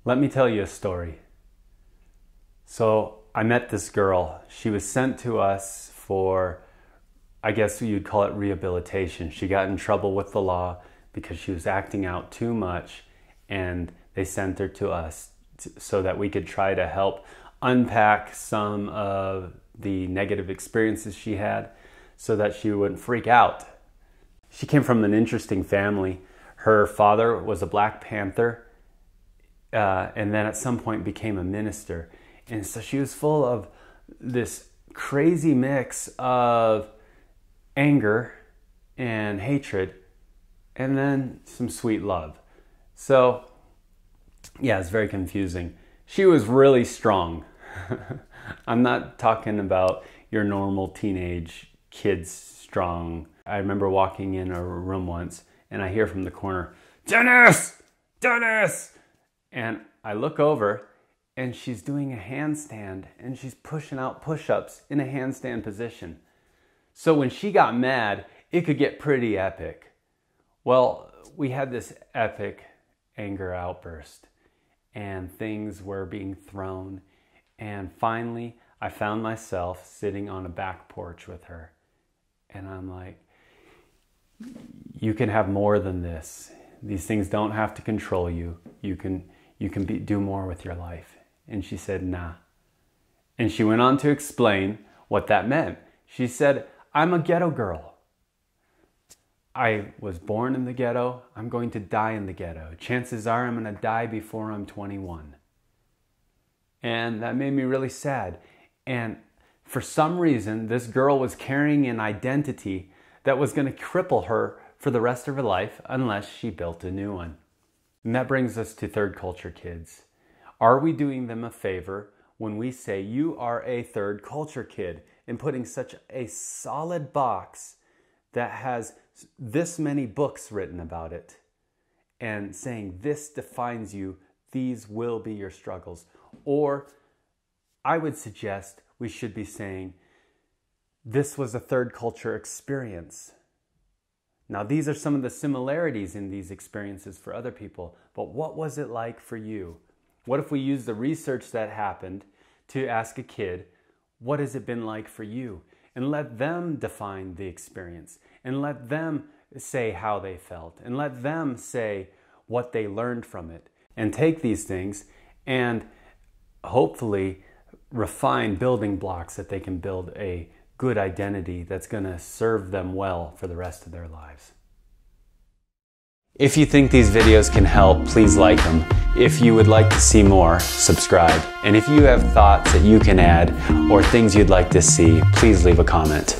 Let me tell you a story. So I met this girl. She was sent to us for, I guess you'd call it rehabilitation. She got in trouble with the law because she was acting out too much, and they sent her to us so that we could try to help unpack some of the negative experiences she had so that she wouldn't freak out. She came from an interesting family. Her father was a Black Panther, and then at some point became a minister. And so she was full of this crazy mix of anger and hatred, and then some sweet love. So, yeah, it's very confusing. She was really strong. I'm not talking about your normal teenage kids strong. I remember walking in a room once, and I hear from the corner, "Dennis! Dennis!" And I look over, and she's doing a handstand, and she's pushing out push-ups in a handstand position. So when she got mad, it could get pretty epic. Well, we had this epic anger outburst, and things were being thrown. And finally, I found myself sitting on a back porch with her. And I'm like, you can have more than this. These things don't have to control you. You can do more with your life. And she said, nah. And she went on to explain what that meant. She said, I'm a ghetto girl. I was born in the ghetto. I'm going to die in the ghetto. Chances are I'm going to die before I'm 21. And that made me really sad. And for some reason, this girl was carrying an identity that was going to cripple her for the rest of her life unless she built a new one. And that brings us to third culture kids. Are we doing them a favor when we say you are a third culture kid and putting such a solid box that has this many books written about it and saying this defines you, these will be your struggles? Or I would suggest we should be saying this was a third culture experience. Now, these are some of the similarities in these experiences for other people, but what was it like for you? What if we use the research that happened to ask a kid, what has it been like for you? And let them define the experience, and let them say how they felt, and let them say what they learned from it, and take these things and hopefully refine building blocks that they can build a good identity that's going to serve them well for the rest of their lives. If you think these videos can help, please like them. If you would like to see more, subscribe. And if you have thoughts that you can add or things you'd like to see, please leave a comment.